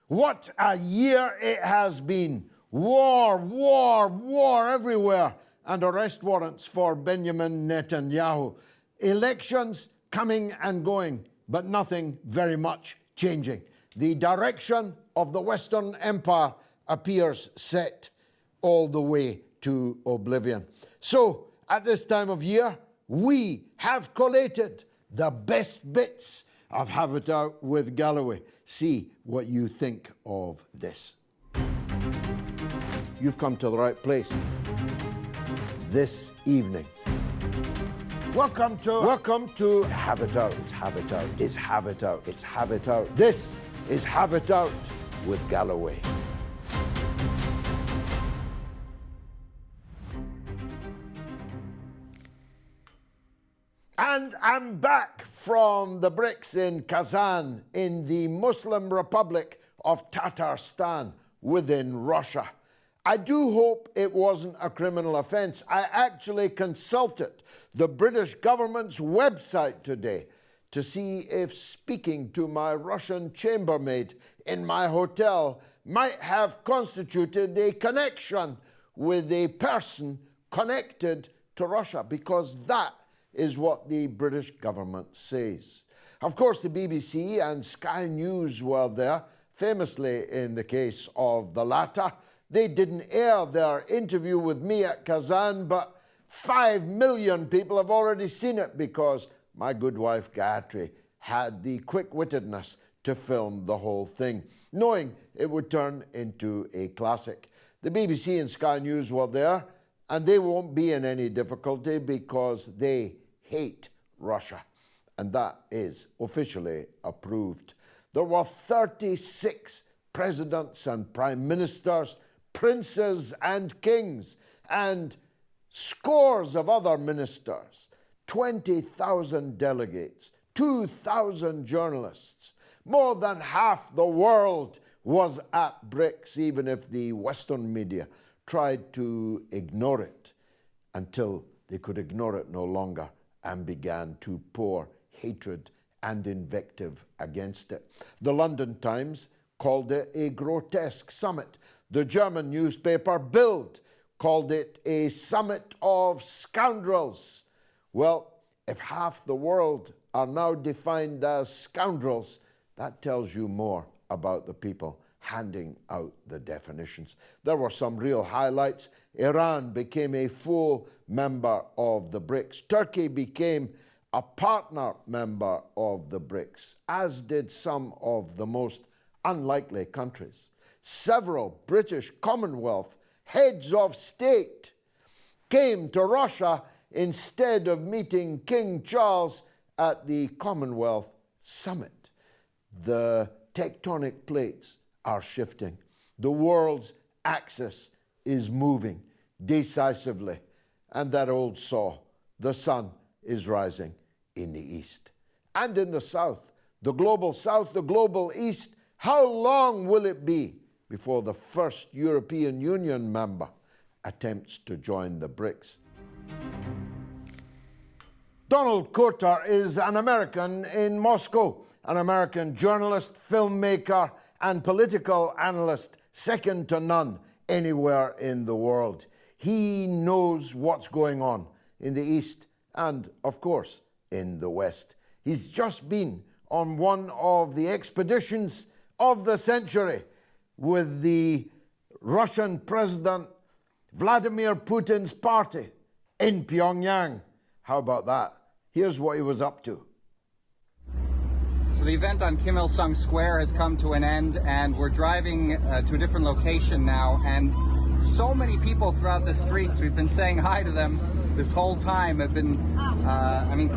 What a year it has been. War, war, war everywhere, and arrest warrants for Benjamin Netanyahu. Elections coming and going, but nothing very much changing. The direction of the Western Empire appears set all the way to oblivion. So, at this time of year, we have collated the best bits of Have It Out with Galloway. See what you think of this. You've come to the right place this evening. Welcome to Have It Out. It's Have It Out. It's Have It Out. It's Have It Out. This is Have It Out with Galloway. And I'm back from the BRICS in Kazan in the Muslim Republic of Tatarstan within Russia. I do hope it wasn't a criminal offense. I actually consulted the British government's website today to see if speaking to my Russian chambermaid in my hotel might have constituted a connection with a person connected to Russia, because that is what the British government says. Of course, the BBC and Sky News were there, famously in the case of the latter. They didn't air their interview with me at Kazan, but 5 million people have already seen it because my good wife Gayatri had the quick-wittedness to film the whole thing, knowing it would turn into a classic. The BBC and Sky News were there, and they won't be in any difficulty because they hate Russia, and that is officially approved. There were 36 presidents and prime ministers, princes and kings, and scores of other ministers, 20,000 delegates, 2,000 journalists. More than half the world was at BRICS, even if the Western media tried to ignore it until they could ignore it no longer and began to pour hatred and invective against it. The London Times called it a grotesque summit. The German newspaper Bild called it a summit of scoundrels. Well, if half the world are now defined as scoundrels, that tells you more about the people handing out the definitions. There were some real highlights. Iran became a full member of the BRICS. Turkey became a partner member of the BRICS, as did some of the most unlikely countries. Several British Commonwealth heads of state came to Russia instead of meeting King Charles at the Commonwealth Summit. The tectonic plates are shifting. The world's axis is moving decisively. And that old saw, the sun is rising in the east. And in the south, the global east, how long will it be before the first European Union member attempts to join the BRICS? Donald Coulter is an American in Moscow, an American journalist, filmmaker, and political analyst, second to none anywhere in the world. He knows what's going on in the East and, of course, in the West. He's just been on one of the expeditions of the century with the Russian President Vladimir Putin's party in Pyongyang. How about that? Here's what he was up to. So the event on Kim Il-sung Square has come to an end, and we're driving to a different location now, and so many people throughout the streets. We've been saying hi to them this whole time. Have been,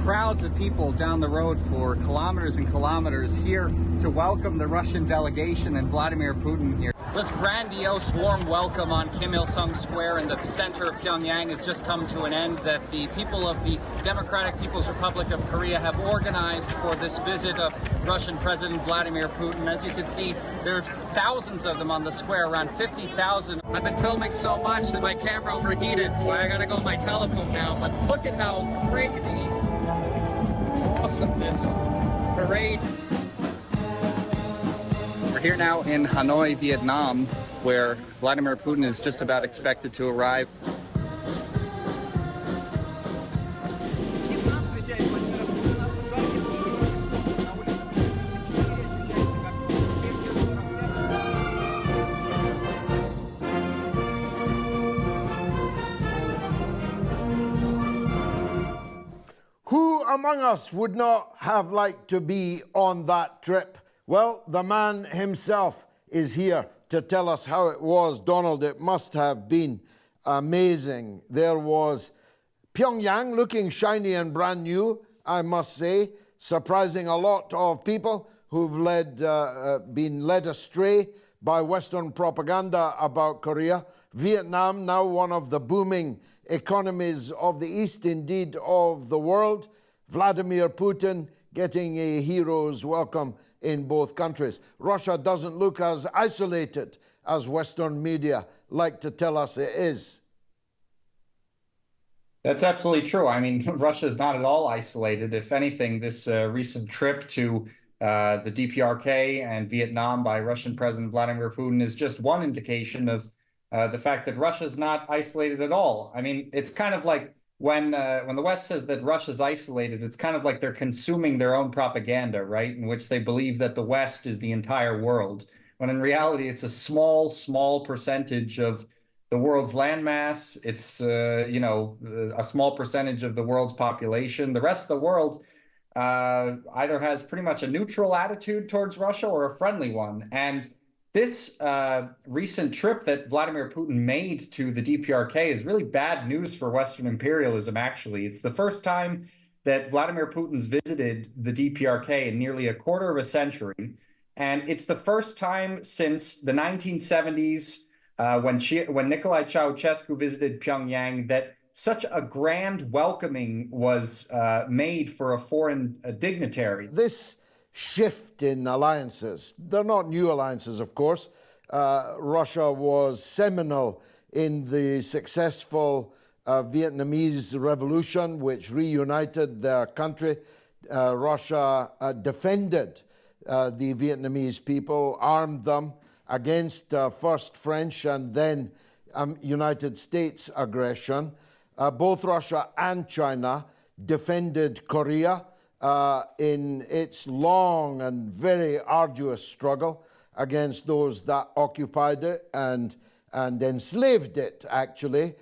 crowds of people down the road for kilometers and kilometers here to welcome the Russian delegation and Vladimir Putin here. This grandiose warm welcome on Kim Il-sung Square in the center of Pyongyang has just come to an end, that the people of the Democratic People's Republic of Korea have organized for this visit of Russian President Vladimir Putin. As you can see, there's thousands of them on the square, around 50,000. I've been filming so much that my camera overheated, so I gotta go on my telephone now. But look at how crazy awesome this parade. We're here now in Hanoi, Vietnam, where Vladimir Putin is just about expected to arrive. Who among us would not have liked to be on that trip? Well, the man himself is here to tell us how it was. Donald, it must have been amazing. There was Pyongyang looking shiny and brand new, I must say, surprising a lot of people who've been led astray by Western propaganda about Korea. Vietnam, now one of the booming economies of the East, indeed of the world. Vladimir Putin getting a hero's welcome in both countries. Russia doesn't look as isolated as Western media like to tell us it is. That's absolutely true. I mean, Russia is not at all isolated. If anything, this recent trip to the DPRK and Vietnam by Russian President Vladimir Putin is just one indication of the fact that Russia is not isolated at all. I mean, it's kind of like when the West says that Russia's isolated, it's kind of like they're consuming their own propaganda, right? In which they believe that the West is the entire world, when in reality, it's a small percentage of the world's landmass. It's, a small percentage of the world's population. The rest of the world either has pretty much a neutral attitude towards Russia or a friendly one. And this recent trip that Vladimir Putin made to the DPRK is really bad news for Western imperialism, actually. It's the first time that Vladimir Putin's visited the DPRK in nearly a quarter of a century. And it's the first time since the 1970s, when Nicolae Ceausescu visited Pyongyang, that such a grand welcoming was made for a foreign dignitary. This shift in alliances, they're not new alliances, of course. Russia was seminal in the successful Vietnamese Revolution, which reunited their country. Russia defended the Vietnamese people, armed them against first French and then United States aggression. Both Russia and China defended Korea in its long and very arduous struggle against those that occupied it and enslaved it, actually,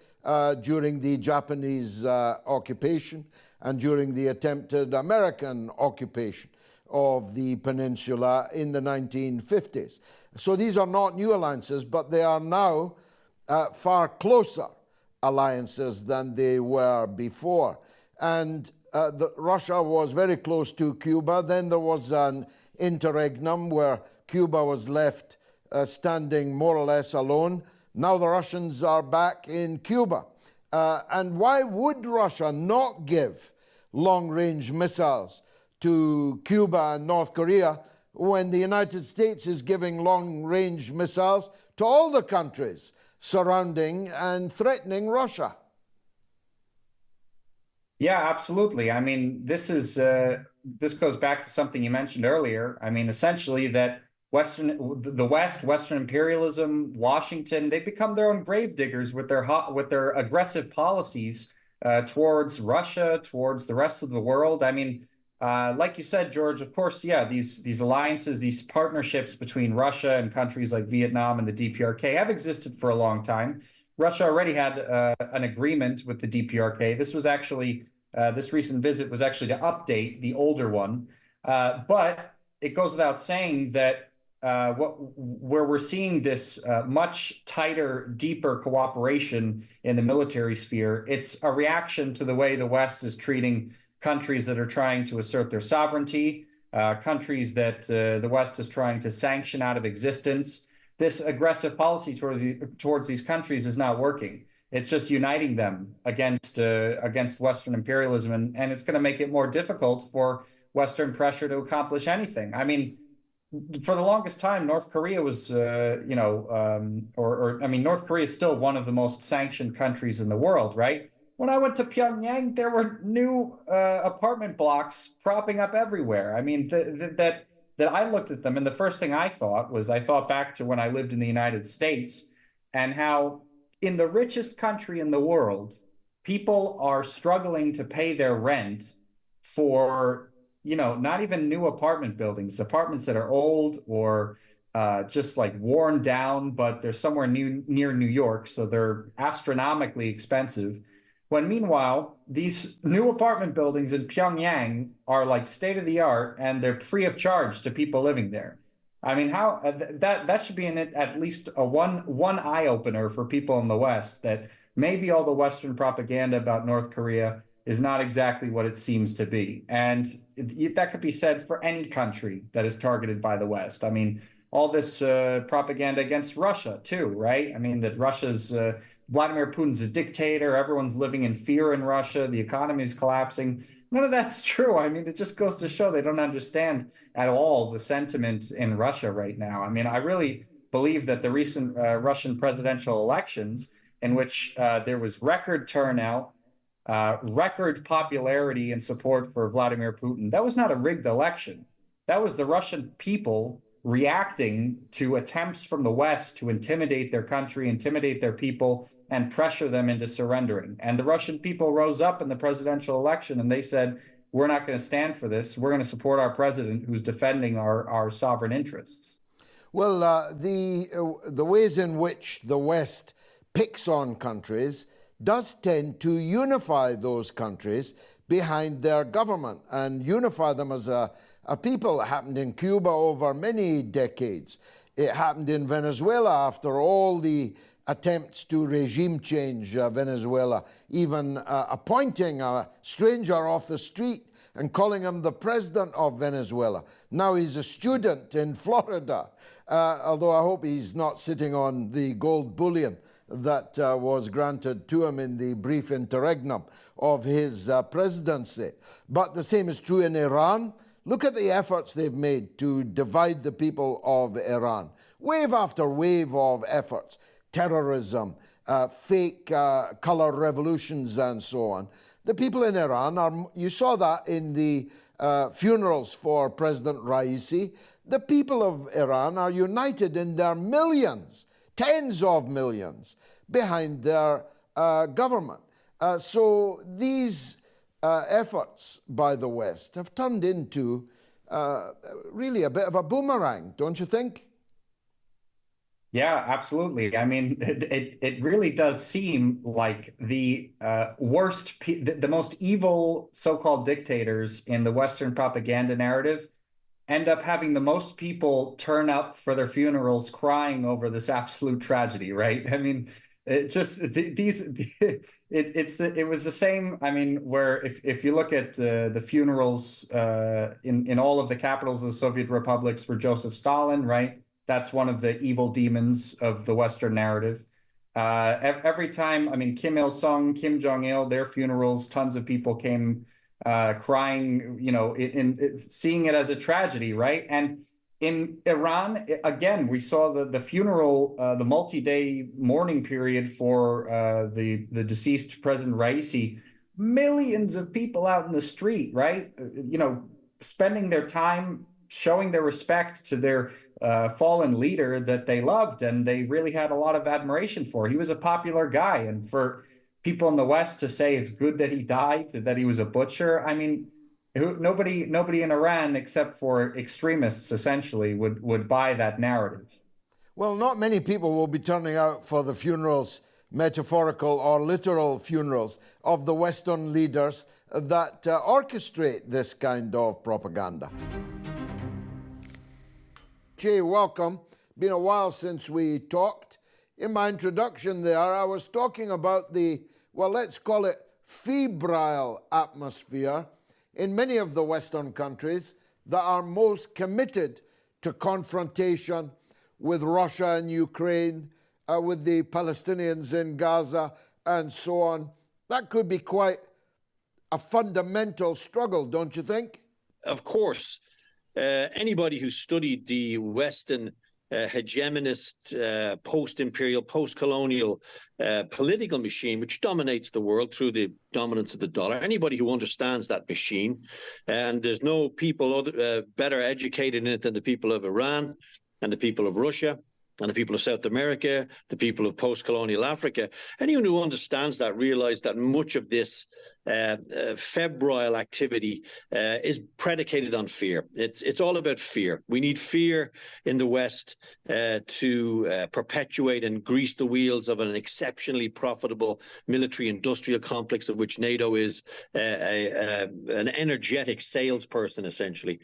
during the Japanese occupation and during the attempted American occupation of the peninsula in the 1950s. So these are not new alliances, but they are now far closer alliances than they were before. And Russia was very close to Cuba. Then there was an interregnum where Cuba was left standing more or less alone. Now the Russians are back in Cuba. And why would Russia not give long-range missiles to Cuba and North Korea when the United States is giving long-range missiles to all the countries surrounding and threatening Russia? Yeah, absolutely. I mean, this goes back to something you mentioned earlier. I mean, essentially that Western imperialism, Washington, they become their own gravediggers with their aggressive policies towards Russia, towards the rest of the world. I mean, like you said, George, of course, yeah, these alliances, these partnerships between Russia and countries like Vietnam and the DPRK have existed for a long time. Russia already had an agreement with the DPRK. This recent visit was actually to update the older one. But it goes without saying that where we're seeing this much tighter, deeper cooperation in the military sphere, it's a reaction to the way the West is treating countries that are trying to assert their sovereignty, countries that the West is trying to sanction out of existence. This aggressive policy towards these countries is not working. It's just uniting them against Western imperialism, and it's going to make it more difficult for Western pressure to accomplish anything. I mean, for the longest time, North Korea was, North Korea is still one of the most sanctioned countries in the world, right? When I went to Pyongyang, there were new apartment blocks propping up everywhere. I mean, that that I looked at them, and the first thing I thought was I thought back to when I lived in the United States and how in the richest country in the world, people are struggling to pay their rent for, not even new apartment buildings, apartments that are old or just like worn down, but they're somewhere near New York, so they're astronomically expensive. When meanwhile, these new apartment buildings in Pyongyang are like state of the art and they're free of charge to people living there. I mean, how that should be in it at least a one eye opener for people in the West, that maybe all the Western propaganda about North Korea is not exactly what it seems to be. And that could be said for any country that is targeted by the West. I mean, all this propaganda against Russia too, right? I mean, that Russia's Vladimir Putin's a dictator. Everyone's living in fear in Russia. The economy is collapsing. None of that's true. I mean, it just goes to show they don't understand at all the sentiment in Russia right now. I mean, I really believe that the recent Russian presidential elections, in which there was record turnout, record popularity and support for Vladimir Putin, that was not a rigged election. That was the Russian people reacting to attempts from the West to intimidate their country, intimidate their people, and pressure them into surrendering. And the Russian people rose up in the presidential election and they said, we're not going to stand for this. We're going to support our president who's defending our sovereign interests. Well, the ways in which the West picks on countries does tend to unify those countries behind their government and unify them as a people. It happened in Cuba over many decades. It happened in Venezuela after all the attempts to regime change Venezuela, even appointing a stranger off the street and calling him the president of Venezuela. Now he's a student in Florida, although I hope he's not sitting on the gold bullion that was granted to him in the brief interregnum of his presidency. But the same is true in Iran. Look at the efforts they've made to divide the people of Iran. Wave after wave of efforts. Terrorism, fake color revolutions, and so on. The people in Iran you saw that in the funerals for President Raisi. The people of Iran are united in their millions, tens of millions, behind their government. So these efforts by the West have turned into really a bit of a boomerang, don't you think? Yeah, absolutely. I mean, it really does seem like the the most evil so-called dictators in the Western propaganda narrative end up having the most people turn up for their funerals crying over this absolute tragedy, right? I mean, it just it was the same. I mean, where if you look at the funerals in all of the capitals of the Soviet republics for Joseph Stalin, right? That's one of the evil demons of the Western narrative. Every time, I mean, Kim Il-sung, Kim Jong-il, their funerals, tons of people came crying, seeing it as a tragedy, right? And in Iran, again, we saw the funeral, the multi-day mourning period for the deceased President Raisi. Millions of people out in the street, right? Spending their time showing their respect to their fallen leader that they loved and they really had a lot of admiration for. He was a popular guy, and for people in the West to say it's good that he died, that he was a butcher, I mean, nobody in Iran except for extremists essentially would buy that narrative. Well, not many people will be turning out for the funerals, metaphorical or literal funerals, of the Western leaders that orchestrate this kind of propaganda. Jay, welcome. Been a while since we talked. In my introduction there, I was talking about the, well, let's call it febrile atmosphere in many of the Western countries that are most committed to confrontation with Russia and Ukraine, with the Palestinians in Gaza, and so on. That could be quite a fundamental struggle, don't you think? Of course. Anybody who studied the Western hegemonist, post-imperial, post-colonial political machine which dominates the world through the dominance of the dollar. Anybody who understands that machine, and there's no people better educated in it than the people of Iran and the people of Russia and the people of South America, the people of post-colonial Africa. Anyone who understands that realize that much of this febrile activity is predicated on fear. It's all about fear. We need fear in the West to perpetuate and grease the wheels of an exceptionally profitable military-industrial complex, of which NATO is an energetic salesperson, essentially.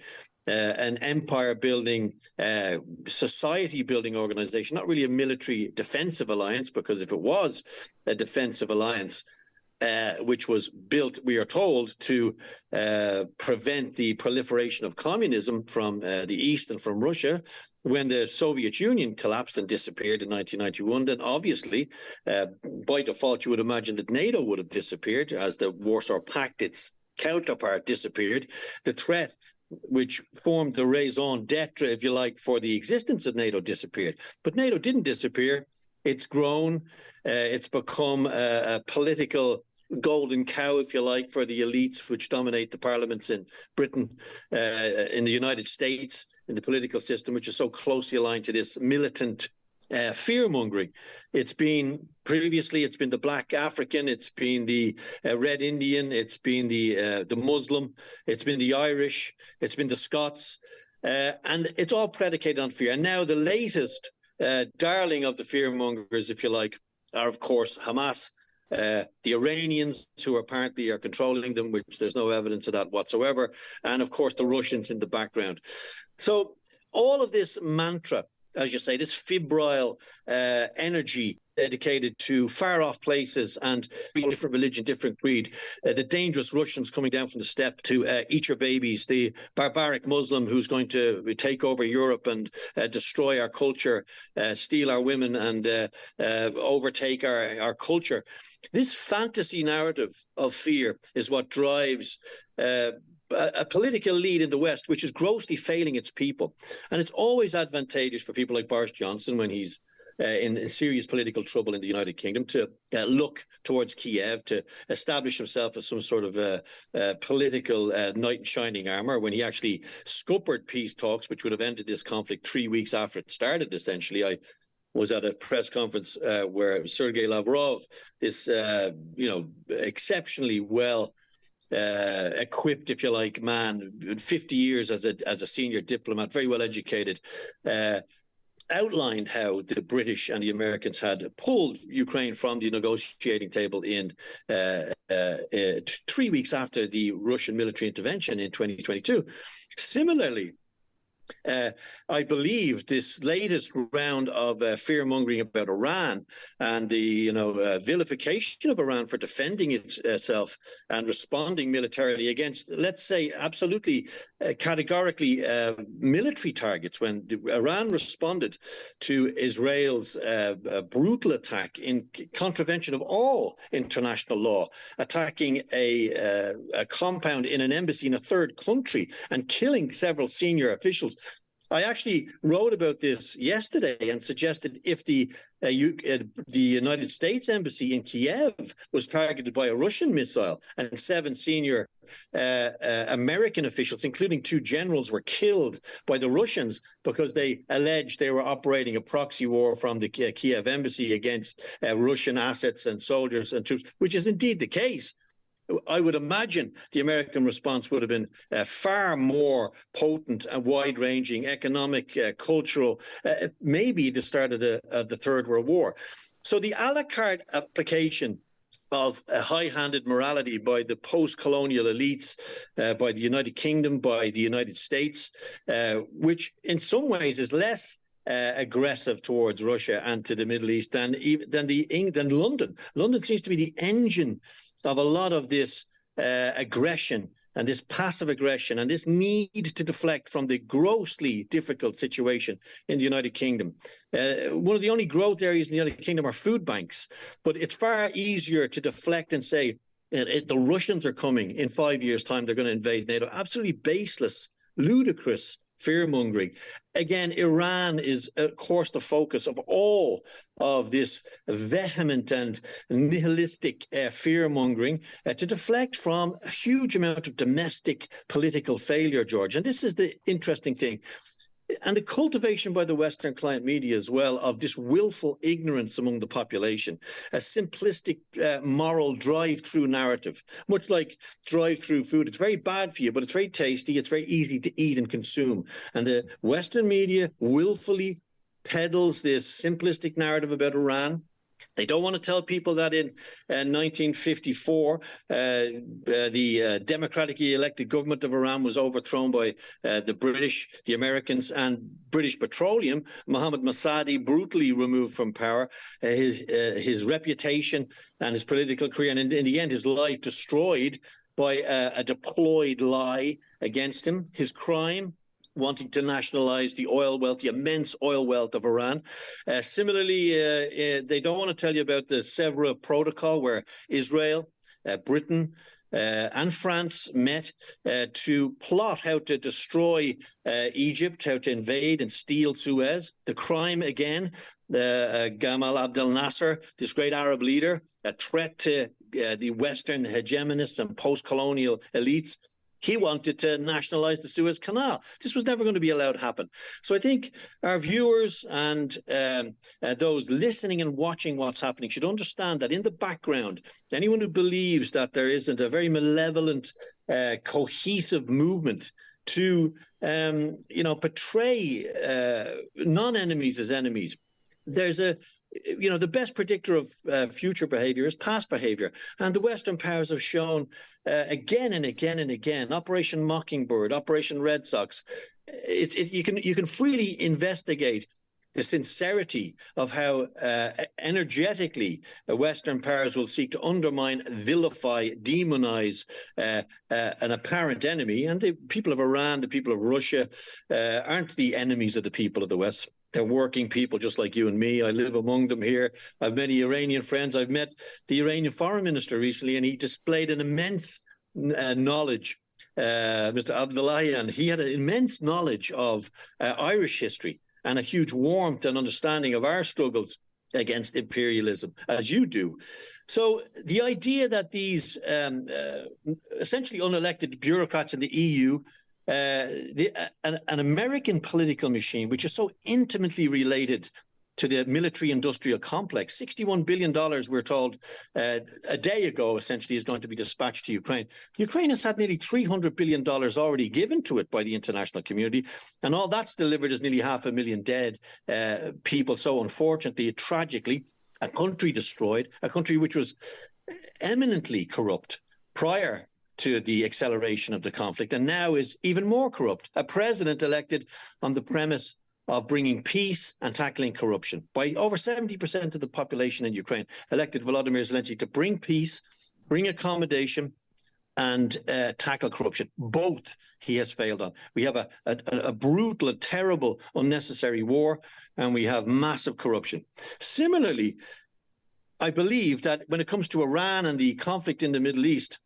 An empire-building, society-building organization, not really a military defensive alliance, because if it was a defensive alliance, which was built, we are told, to prevent the proliferation of communism from the East and from Russia, when the Soviet Union collapsed and disappeared in 1991, then obviously, by default, you would imagine that NATO would have disappeared as the Warsaw Pact, its counterpart, disappeared. The threat which formed the raison d'etre, if you like, for the existence of NATO disappeared. But NATO didn't disappear. It's grown. It's become a political golden cow, if you like, for the elites which dominate the parliaments in Britain, in the United States, in the political system, which is so closely aligned to this militant fear-mongering. It's been the Black African, it's been the Red Indian, it's been the Muslim, it's been the Irish, it's been the Scots, and it's all predicated on fear. And now the latest darling of the fear-mongers, if you like, are of course Hamas, the Iranians, who apparently are controlling them, which there's no evidence of that whatsoever, and of course the Russians in the background. So all of this mantra, as you say, this febrile energy dedicated to far-off places and different religion, different creed, the dangerous Russians coming down from the steppe to eat your babies, the barbaric Muslim who's going to take over Europe and destroy our culture, steal our women and overtake our culture. This fantasy narrative of fear is what drives a political lead in the West, which is grossly failing its people. And it's always advantageous for people like Boris Johnson, when he's in serious political trouble in the United Kingdom, to look towards Kiev, to establish himself as some sort of political knight in shining armor, when he actually scuppered peace talks, which would have ended this conflict 3 weeks after it started, essentially. I was at a press conference where Sergei Lavrov, this exceptionally well equipped, if you like, man, 50 years as a senior diplomat, very well educated, outlined how the British and the Americans had pulled Ukraine from the negotiating table in 3 weeks after the Russian military intervention in 2022. Similarly, I believe this latest round of fear-mongering about Iran and the vilification of Iran for defending itself and responding militarily against, let's say, absolutely categorically military targets, when Iran responded to Israel's brutal attack in contravention of all international law, attacking a compound in an embassy in a third country and killing several senior officials. I actually wrote about this yesterday and suggested if the United States embassy in Kiev was targeted by a Russian missile and 7 senior American officials, including 2 generals, were killed by the Russians because they alleged they were operating a proxy war from the Kiev embassy against Russian assets and soldiers and troops, which is indeed the case, I would imagine the American response would have been far more potent and wide-ranging, economic, cultural, maybe the start of the Third World War. So the a la carte application of a high-handed morality by the post-colonial elites, by the United Kingdom, by the United States, which in some ways is less aggressive towards Russia and to the Middle East than London. London seems to be the engine of a lot of this aggression and this passive aggression and this need to deflect from the grossly difficult situation in the United Kingdom. One of the only growth areas in the United Kingdom are food banks, but it's far easier to deflect and say the Russians are coming in 5 years' time, they're going to invade NATO. Absolutely baseless, ludicrous fear-mongering. Again, Iran is, of course, the focus of all of this vehement and nihilistic fear-mongering to deflect from a huge amount of domestic political failure, George. And this is the interesting thing. And the cultivation by the Western client media as well of this willful ignorance among the population, a simplistic moral drive-through narrative, much like drive-through food. It's very bad for you, but it's very tasty. It's very easy to eat and consume. And the Western media willfully peddles this simplistic narrative about Iran. They don't want to tell people that in 1954, the democratically elected government of Iran was overthrown by the British, the Americans, and British Petroleum. Mohammad Masadi brutally removed from power, his reputation and his political career, and in the end, his life destroyed by a deployed lie against him. His crime, wanting to nationalize the oil wealth, the immense oil wealth of Iran. Similarly, they don't want to tell you about the Sèvres Protocol, where Israel, Britain, and France met to plot how to destroy Egypt, how to invade and steal Suez. The crime again, Gamal Abdel Nasser, this great Arab leader, a threat to the Western hegemonists and post-colonial elites. He wanted to nationalize the Suez Canal. This was never going to be allowed to happen. So I think our viewers and those listening and watching what's happening should understand that in the background, anyone who believes that there isn't a very malevolent, cohesive movement to, portray non-enemies as enemies, there's the best predictor of future behavior is past behavior. And the Western powers have shown again and again and again, Operation Mockingbird, Operation Red Sox, you can freely investigate the sincerity of how energetically Western powers will seek to undermine, vilify, demonize an apparent enemy. And the people of Iran, the people of Russia aren't the enemies of the people of the West. They're working people just like you and me. I live among them here. I have many Iranian friends. I've met the Iranian foreign minister recently, and he displayed an immense knowledge, Mr. Abdullahian. He had an immense knowledge of Irish history and a huge warmth and understanding of our struggles against imperialism, as you do. So the idea that these essentially unelected bureaucrats in the EU, an American political machine, which is so intimately related to the military-industrial complex, $61 billion, we're told, a day ago, essentially, is going to be dispatched to Ukraine. Ukraine has had nearly $300 billion already given to it by the international community, and all that's delivered is nearly 500,000 dead people. So unfortunately, tragically, a country destroyed, a country which was eminently corrupt prior to the acceleration of the conflict, and now is even more corrupt. A president elected on the premise of bringing peace and tackling corruption. By over 70% of the population in Ukraine elected Volodymyr Zelensky to bring peace, bring accommodation, and tackle corruption. Both he has failed on. We have a brutal and terrible unnecessary war, and we have massive corruption. Similarly, I believe that when it comes to Iran and the conflict in the Middle East,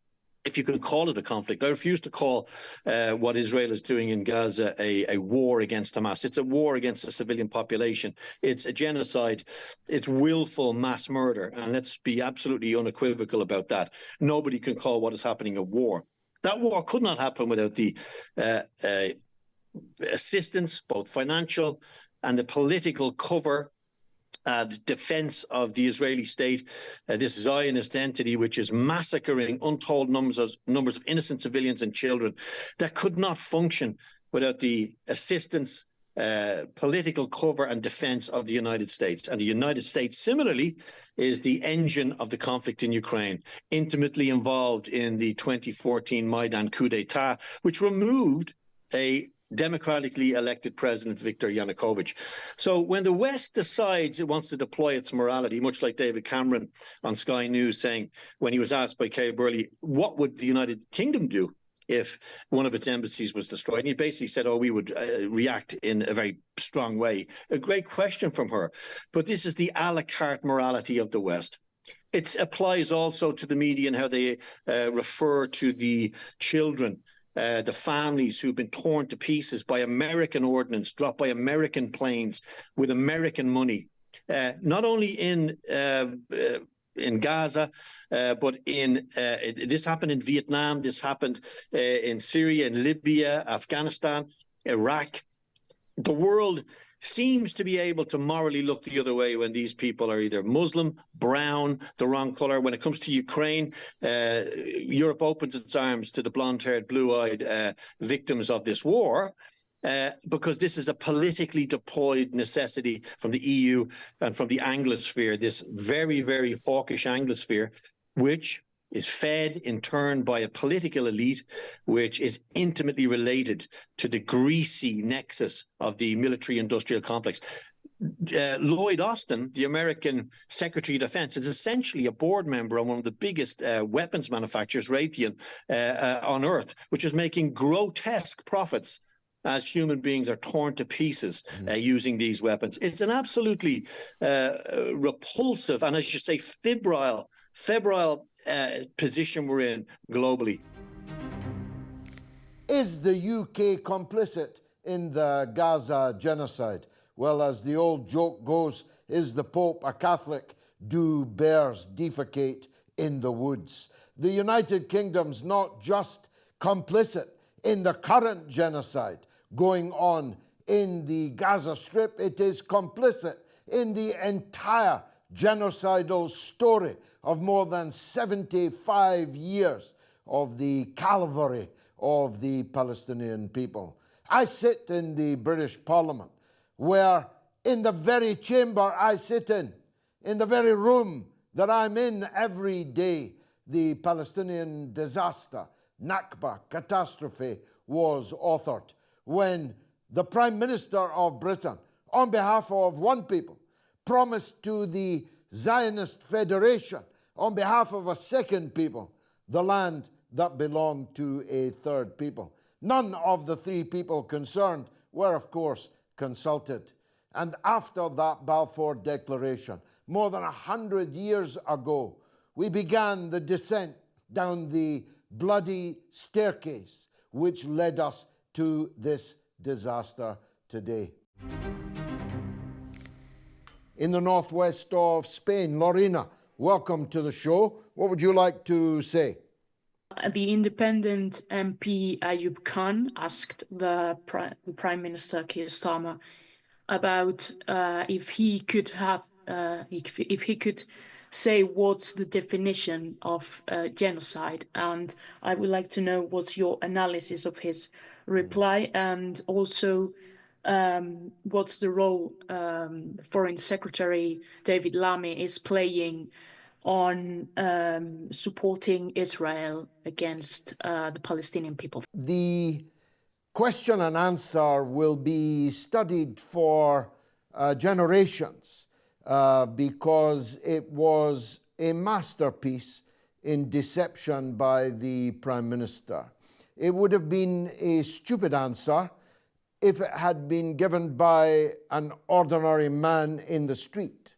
if you can call it a conflict, I refuse to call what Israel is doing in Gaza a war against Hamas. It's a war against the civilian population. It's a genocide. It's willful mass murder. And let's be absolutely unequivocal about that. Nobody can call what is happening a war. That war could not happen without the assistance, both financial and the political cover, the defense of the Israeli state, this Zionist entity which is massacring untold numbers of innocent civilians and children, that could not function without the assistance, political cover and defense of the United States. And the United States, similarly, is the engine of the conflict in Ukraine, intimately involved in the 2014 Maidan coup d'etat, which removed a democratically elected president, Viktor Yanukovych. So when the West decides it wants to deploy its morality, much like David Cameron on Sky News saying, when he was asked by Kay Burley, what would the United Kingdom do if one of its embassies was destroyed? And he basically said, we would react in a very strong way. A great question from her. But this is the a la carte morality of the West. It applies also to the media and how they refer to the children the families who've been torn to pieces by American ordnance, dropped by American planes with American money, not only in Gaza, but this happened in Vietnam, this happened in Syria, in Libya, Afghanistan, Iraq. The world seems to be able to morally look the other way when these people are either Muslim, brown, the wrong color. When it comes to Ukraine, Europe opens its arms to the blonde-haired, blue-eyed victims of this war. Because this is a politically deployed necessity from the EU and from the Anglosphere, this very, very hawkish Anglosphere, which is fed in turn by a political elite which is intimately related to the greasy nexus of the military-industrial complex. Lloyd Austin, the American Secretary of Defense, is essentially a board member on one of the biggest weapons manufacturers, Raytheon, on Earth, which is making grotesque profits as human beings are torn to pieces using these weapons. It's an absolutely repulsive and, as you say, febrile position we're in globally. Is the UK complicit in the Gaza genocide? Well, as the old joke goes, is the Pope a Catholic? Do bears defecate in the woods? The United Kingdom's not just complicit in the current genocide going on in the Gaza Strip, it is complicit in the entire genocidal story of more than 75 years of the calvary of the Palestinian people. I sit in the British Parliament, where in the very chamber I sit in the very room that I'm in every day, the Palestinian disaster, Nakba, catastrophe, was authored, when the Prime Minister of Britain, on behalf of one people, promised to the Zionist Federation, on behalf of a second people, the land that belonged to a third people. None of the three people concerned were, of course, consulted. And after that Balfour Declaration, more than 100 years ago, we began the descent down the bloody staircase which led us to this disaster today. In the northwest of Spain, Lorena, welcome to the show. What would you like to say? The independent MP Ayub Khan asked the Prime Minister Keir Starmer about if he could say what's the definition of genocide, and I would like to know what's your analysis of his reply, and also what's the role Foreign Secretary David Lammy is playing on supporting Israel against the Palestinian people. The question and answer will be studied for generations because it was a masterpiece in deception by the Prime Minister. It would have been a stupid answer if it had been given by an ordinary man in the street.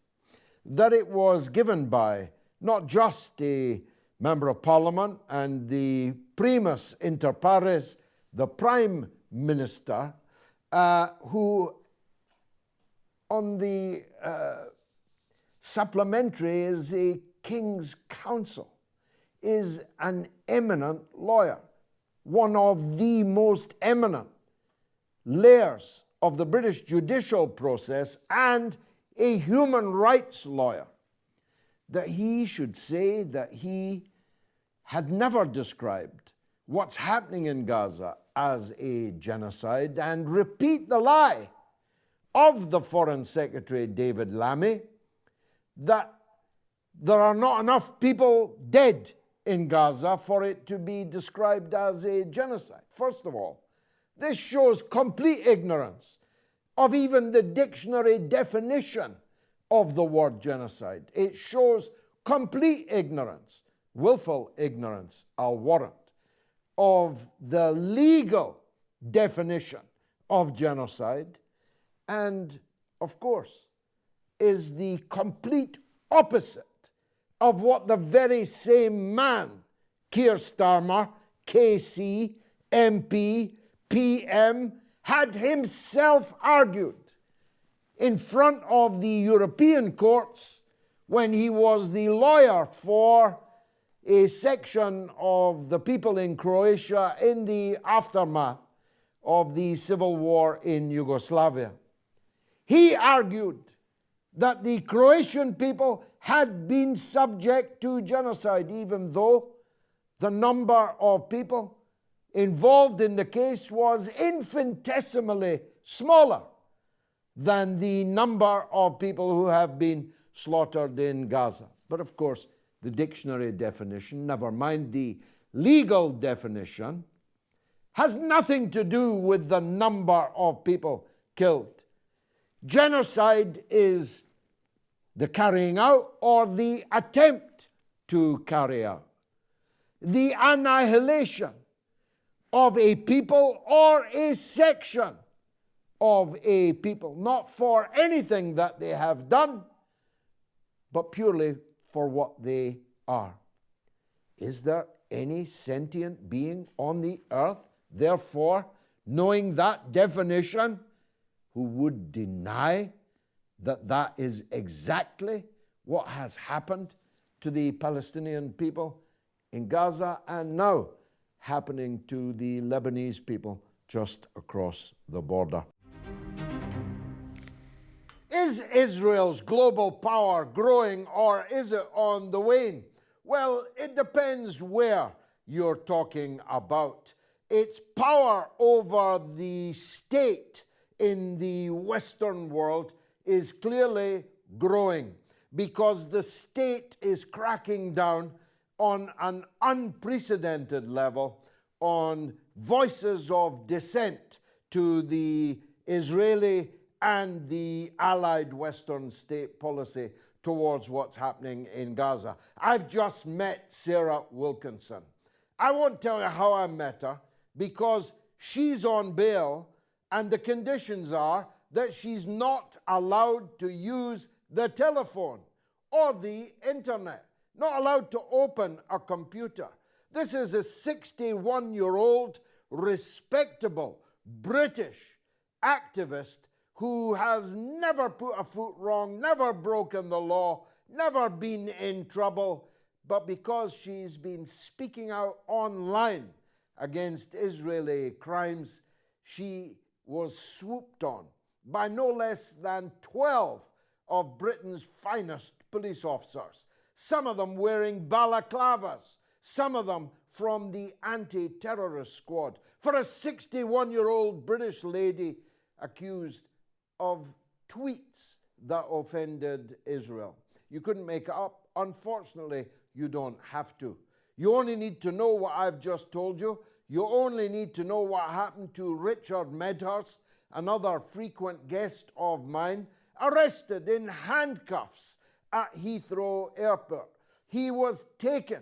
That it was given by not just a member of Parliament and the primus inter pares, the Prime Minister, who on the supplementary is a King's Counsel, is an eminent lawyer, one of the most eminent layers of the British judicial process and a human rights lawyer, that he should say that he had never described what's happening in Gaza as a genocide and repeat the lie of the Foreign Secretary David Lammy that there are not enough people dead in Gaza for it to be described as a genocide. First of all, this shows complete ignorance of even the dictionary definition of the word genocide. It shows complete ignorance, willful ignorance, I'll warrant, of the legal definition of genocide, and of course is the complete opposite of what the very same man, Keir Starmer, KC, MP, PM, had himself argued in front of the European courts when he was the lawyer for a section of the people in Croatia in the aftermath of the civil war in Yugoslavia. He argued that the Croatian people had been subject to genocide, even though the number of people involved in the case was infinitesimally smaller than the number of people who have been slaughtered in Gaza. But of course, the dictionary definition, never mind the legal definition, has nothing to do with the number of people killed. Genocide is the carrying out or the attempt to carry out, the annihilation of a people or a section of a people, not for anything that they have done, but purely for what they are. Is there any sentient being on the earth, therefore, knowing that definition, who would deny that that is exactly what has happened to the Palestinian people in Gaza and now happening to the Lebanese people just across the border? Is Israel's global power growing or is it on the wane? Well, it depends where you're talking about. Its power over the state in the Western world is clearly growing because the state is cracking down on an unprecedented level on voices of dissent to the Israeli and the allied Western state policy towards what's happening in Gaza. I've just met Sarah Wilkinson. I won't tell you how I met her because she's on bail and the conditions are that she's not allowed to use the telephone or the internet, not allowed to open a computer. This is a 61-year-old respectable British activist who has never put a foot wrong, never broken the law, never been in trouble, but because she's been speaking out online against Israeli crimes, she was swooped on by no less than 12 of Britain's finest police officers, some of them wearing balaclavas, some of them from the anti-terrorist squad, for a 61-year-old British lady accused of tweets that offended Israel. You couldn't make it up. Unfortunately, you don't have to. You only need to know what I've just told you. You only need to know what happened to Richard Medhurst, another frequent guest of mine, arrested in handcuffs at Heathrow Airport. He was taken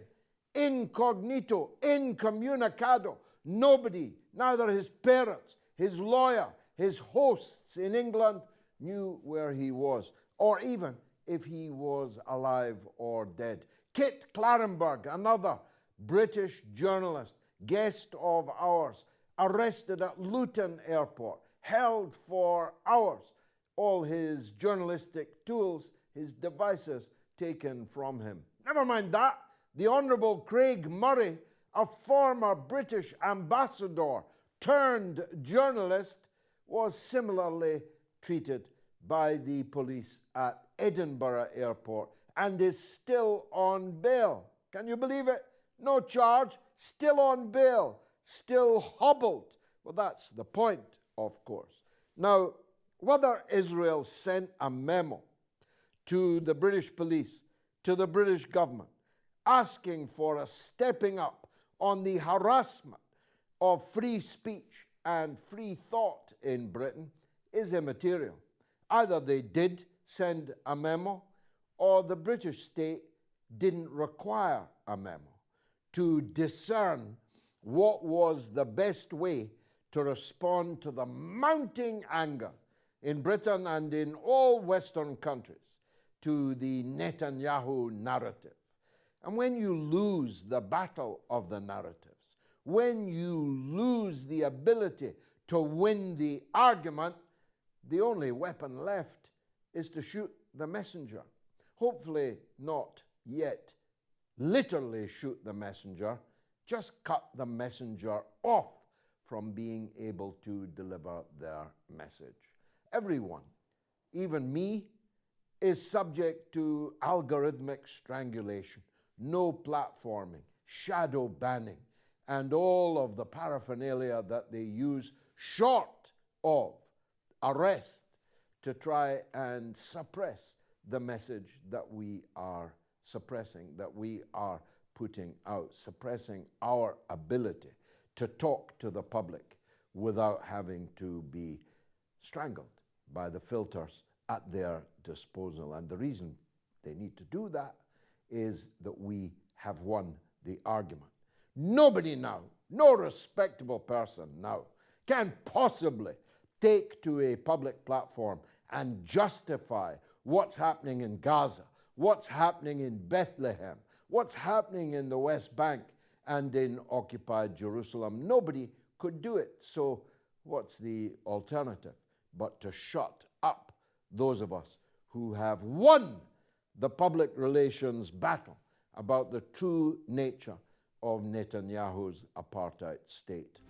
incognito, incommunicado. Nobody, neither his parents, his lawyer, his hosts in England knew where he was, or even if he was alive or dead. Kit Clarenberg, another British journalist, guest of ours, arrested at Luton Airport, held for hours, all his journalistic tools, his devices taken from him. Never mind that, the Honourable Craig Murray, a former British ambassador turned journalist, was similarly treated by the police at Edinburgh Airport and is still on bail. Can you believe it? No charge, still on bail, still hobbled. Well, that's the point, of course. Now, whether Israel sent a memo to the British police, to the British government, asking for a stepping up on the harassment of free speech and free thought in Britain is immaterial. Either they did send a memo or the British state didn't require a memo to discern what was the best way to respond to the mounting anger in Britain and in all Western countries to the Netanyahu narrative. And when you lose the battle of the narratives, when you lose the ability to win the argument, the only weapon left is to shoot the messenger. Hopefully not yet literally shoot the messenger, just cut the messenger off from being able to deliver their message. Everyone, even me, is subject to algorithmic strangulation, no platforming, shadow banning, and all of the paraphernalia that they use short of arrest to try and suppress the message that we are suppressing, that we are putting out, suppressing our ability to talk to the public without having to be strangled by the filters at their disposal. And the reason they need to do that is that we have won the argument. Nobody now, no respectable person now, can possibly take to a public platform and justify what's happening in Gaza, what's happening in Bethlehem, what's happening in the West Bank and in occupied Jerusalem. Nobody could do it. So what's the alternative but to shut up those of us who have won the public relations battle about the true nature of Netanyahu's apartheid state?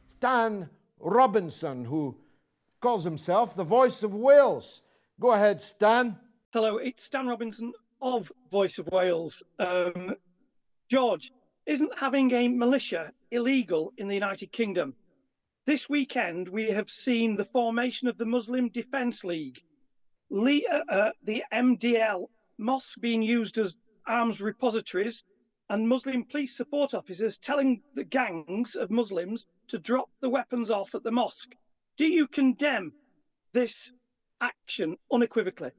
Stan Robinson, who calls himself the Voice of Wales. Go ahead, Stan. Hello, it's Stan Robinson of Voice of Wales. George, isn't having a militia illegal in the United Kingdom? This weekend, we have seen the formation of the Muslim Defence League, the MDL, mosques being used as arms repositories, and Muslim police support officers telling the gangs of Muslims to drop the weapons off at the mosque. Do you condemn this action unequivocally?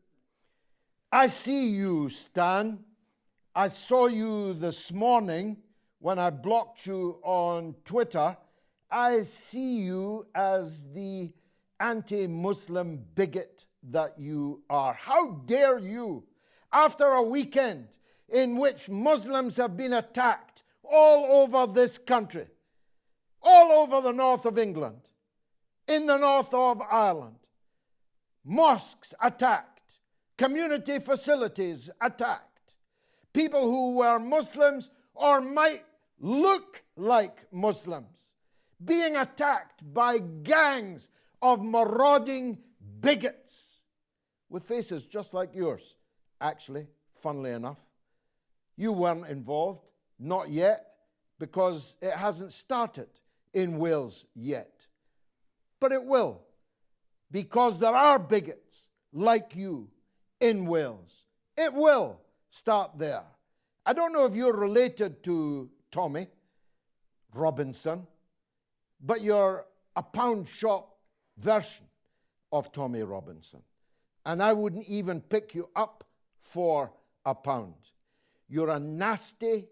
I see you, Stan. I saw you this morning when I blocked you on Twitter. I see you as the anti-Muslim bigot that you are. How dare you, after a weekend in which Muslims have been attacked all over this country, all over the north of England, in the north of Ireland, mosques attacked, community facilities attacked, people who were Muslims or might look like Muslims being attacked by gangs of marauding bigots with faces just like yours. Actually, funnily enough, you weren't involved, not yet, because it hasn't started in Wales yet. But it will, because there are bigots like you in Wales. It will start there. I don't know if you're related to Tommy Robinson, but you're a pound shop version of Tommy Robinson. And I wouldn't even pick you up for a pound. You're a nasty,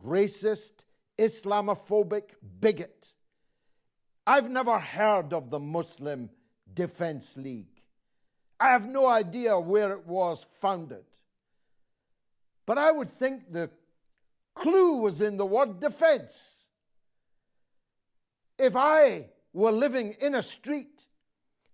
racist, Islamophobic bigot. I've never heard of the Muslim Defence League. I have no idea where it was founded. But I would think the clue was in the word defence. If I were living in a street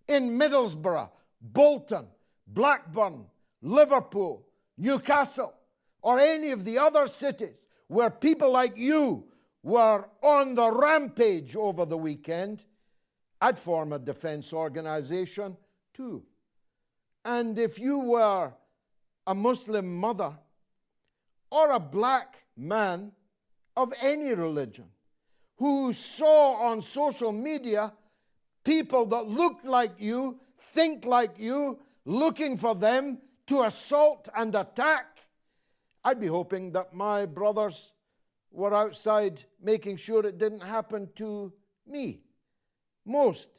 in Middlesbrough, Bolton, Blackburn, Liverpool, Newcastle, or any of the other cities where people like you were on the rampage over the weekend, I'd form a defense organization too. And if you were a Muslim mother or a black man of any religion who saw on social media people that looked like you, think like you, looking for them to assault and attack, I'd be hoping that my brothers were outside making sure it didn't happen to me. Most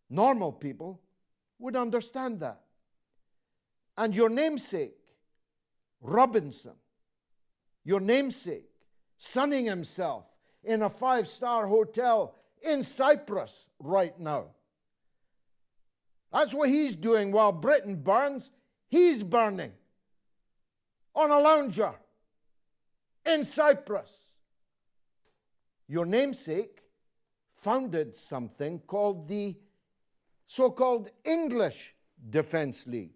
normal people would understand that. And your namesake, Robinson, your namesake, sunning himself in a 5-star hotel in Cyprus right now. That's what he's doing while Britain burns. He's burning on a lounger in Cyprus. Your namesake founded something called the so-called English Defence League.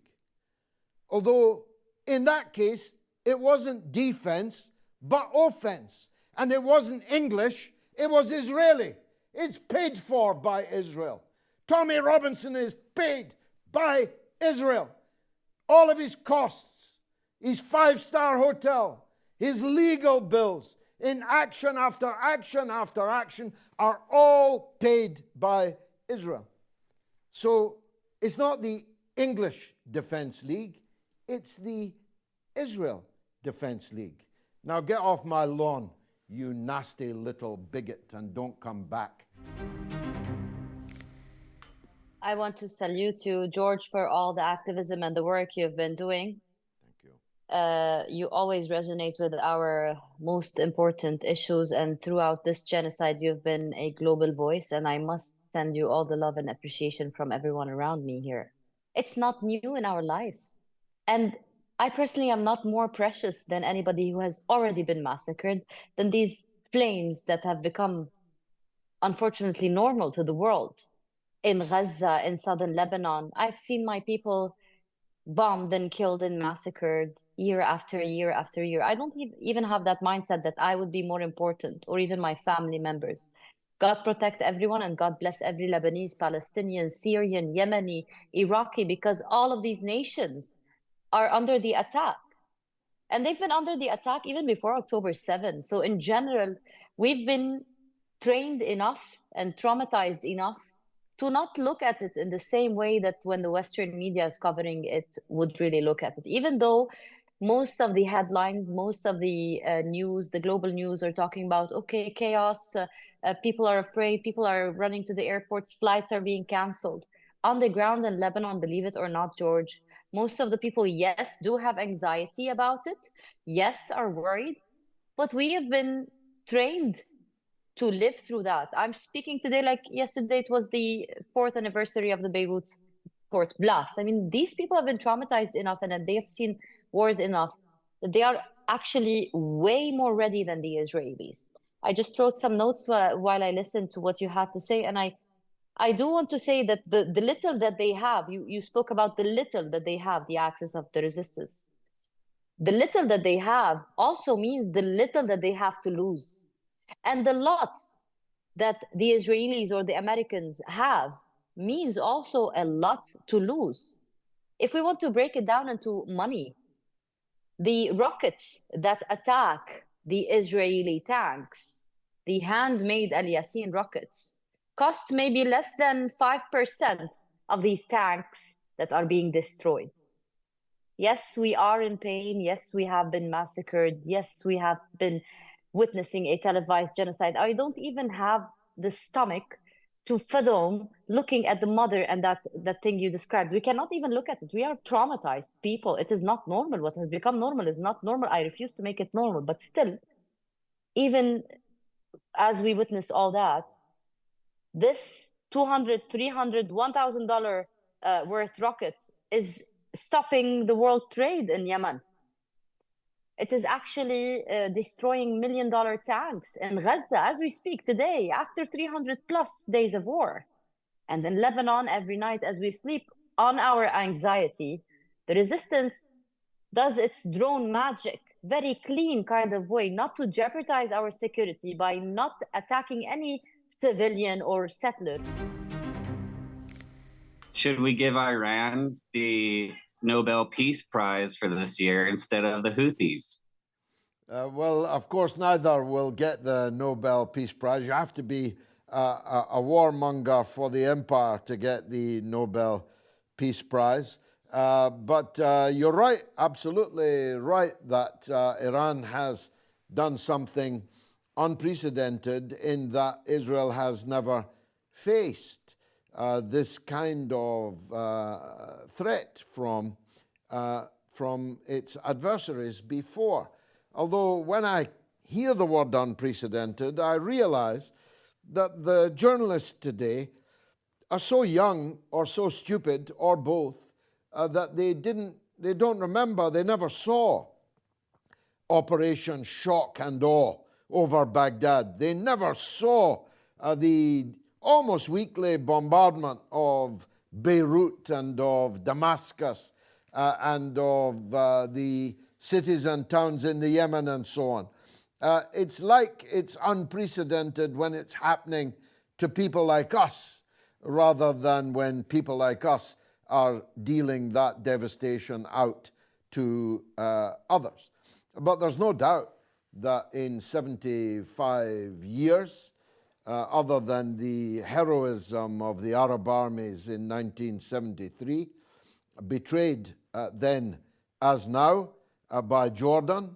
Although in that case, it wasn't defense, but offense. And it wasn't English, it was Israeli. It's paid for by Israel. Tommy Robinson is paid by Israel. All of his costs, his five-star hotel, his legal bills, in action after action after action, are all paid by Israel. So it's not the English Defence League, it's the Israel Defence League. Now get off my lawn, you nasty little bigot, and don't come back. I want to salute you, George, for all the activism and the work you've been doing. Thank you. You always resonate with our most important issues, and throughout this genocide, you've been a global voice, and I must send you all the love and appreciation from everyone around me here. It's not new in our life. And I personally am not more precious than anybody who has already been massacred, than these flames that have become, unfortunately, normal to the world. In Gaza, in southern Lebanon, I've seen my people bombed and killed and massacred year after year after year. I don't even have that mindset that I would be more important, or even my family members. God protect everyone, and God bless every Lebanese, Palestinian, Syrian, Yemeni, Iraqi, because all of these nations are under the attack. And they've been under the attack even before October 7. So in general, we've been trained enough and traumatized enough to not look at it in the same way that when the Western media is covering it would really look at it. Even though most of the headlines, most of the news, the global news are talking about, okay, chaos, people are afraid, people are running to the airports, flights are being canceled. On the ground in Lebanon, believe it or not, George, most of the people, yes, do have anxiety about it, yes, are worried, but we have been trained to live through that. I'm speaking today like yesterday, it was the 4th anniversary of the Beirut port blast. I mean, these people have been traumatized enough and they have seen wars enough that they are actually way more ready than the Israelis. I just wrote some notes while I listened to what you had to say, and I do want to say that the little that they have, you spoke about the little that they have, the axis of the resistance. The little that they have also means the little that they have to lose. And the lots that the Israelis or the Americans have means also a lot to lose. If we want to break it down into money, the rockets that attack the Israeli tanks, the handmade Al Yassin rockets, cost maybe less than 5% of these tanks that are being destroyed. Yes, we are in pain. Yes, we have been massacred. Yes, we have been witnessing a televised genocide. I don't even have the stomach to fathom looking at the mother and that thing you described. We cannot even look at it. We are traumatized people. It is not normal. What has become normal is not normal. I refuse to make it normal. But still, even as we witness all that, this $200, $300, $1,000 worth rocket is stopping the world trade in Yemen. It is actually destroying $1 million tanks in Gaza as we speak today, after 300 plus days of war. And in Lebanon, every night as we sleep, on our anxiety, the resistance does its drone magic, very clean kind of way, not to jeopardize our security by not attacking any civilian or settler. Should we give Iran the Nobel Peace Prize for this year instead of the Houthis? Well, of course, neither will get the Nobel Peace Prize. You have to be a warmonger for the empire to get the Nobel Peace Prize. But you're right, absolutely right, that Iran has done something unprecedented in that Israel has never faced this kind of threat from its adversaries before. Although when I hear the word unprecedented, I realize that the journalists today are so young or so stupid or both that they don't remember, they never saw Operation Shock and Awe over Baghdad. They never saw the almost weekly bombardment of Beirut and of Damascus and of the cities and towns in the Yemen and so on. It's like it's unprecedented when it's happening to people like us, rather than when people like us are dealing that devastation out to others. But there's no doubt that in 75 years, other than the heroism of the Arab armies in 1973, betrayed then as now by Jordan,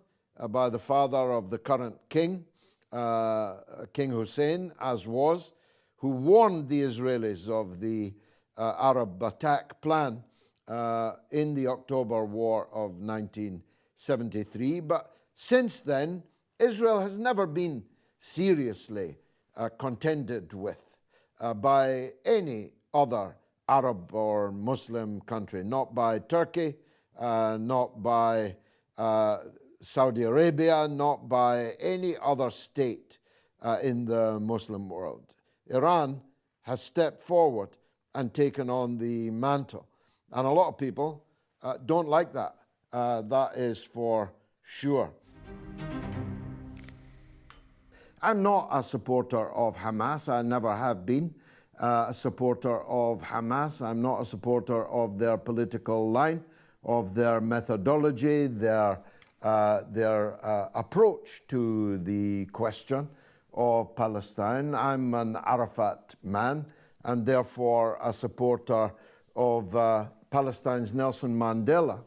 by the father of the current king, King Hussein, as was, who warned the Israelis of the Arab attack plan in the October War of 1973. But since then, Israel has never been seriously contended with by any other Arab or Muslim country, not by Turkey, not by Saudi Arabia, not by any other state in the Muslim world. Iran has stepped forward and taken on the mantle. And a lot of people don't like that. That is for sure. I'm not a supporter of Hamas. I never have been a supporter of Hamas. I'm not a supporter of their political line, of their methodology, their approach to the question of Palestine. I'm an Arafat man, and therefore a supporter of Palestine's Nelson Mandela,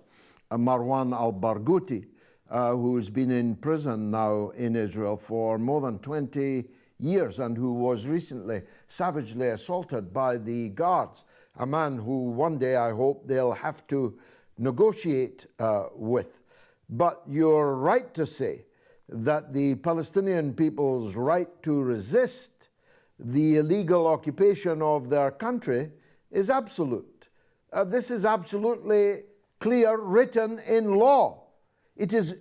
Marwan al-Barghouti, who's been in prison now in Israel for more than 20 years and who was recently savagely assaulted by the guards, a man who one day I hope they'll have to negotiate with. But you're right to say that the Palestinian people's right to resist the illegal occupation of their country is absolute. This is absolutely clear, written in law. It is,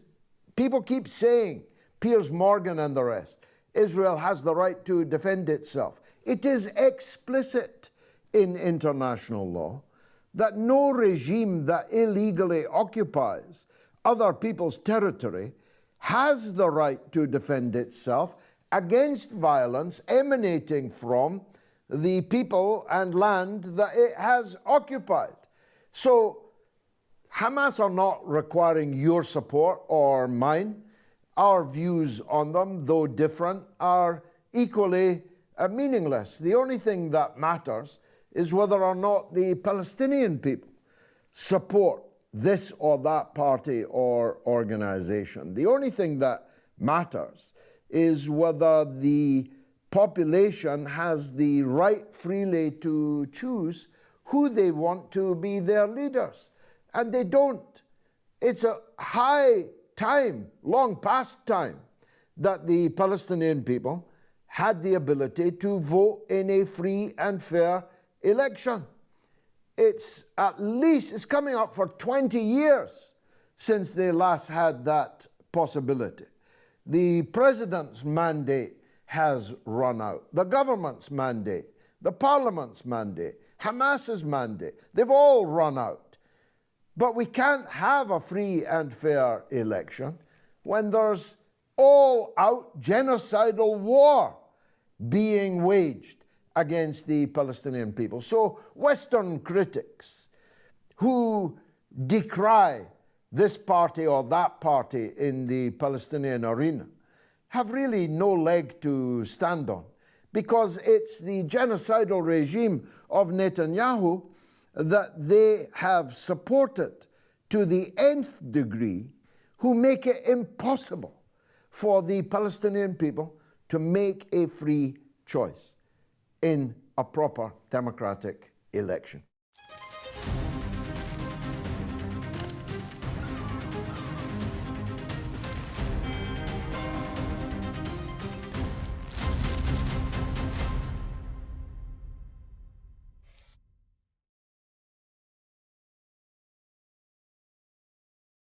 people keep saying, Piers Morgan and the rest, Israel has the right to defend itself. It is explicit in international law that no regime that illegally occupies other people's territory has the right to defend itself against violence emanating from the people and land that it has occupied. So Hamas are not requiring your support or mine. Our views on them, though different, are equally meaningless. The only thing that matters is whether or not the Palestinian people support this or that party or organization. The only thing that matters is whether the population has the right freely to choose who they want to be their leaders. And they don't. It's a high time, long past time, that the Palestinian people had the ability to vote in a free and fair election. It's coming up for 20 years since they last had that possibility. The president's mandate has run out. The government's mandate, the parliament's mandate, Hamas's mandate, they've all run out. But we can't have a free and fair election when there's all-out genocidal war being waged against the Palestinian people. So Western critics who decry this party or that party in the Palestinian arena have really no leg to stand on, because it's the genocidal regime of Netanyahu that they have supported to the nth degree, who make it impossible for the Palestinian people to make a free choice in a proper democratic election.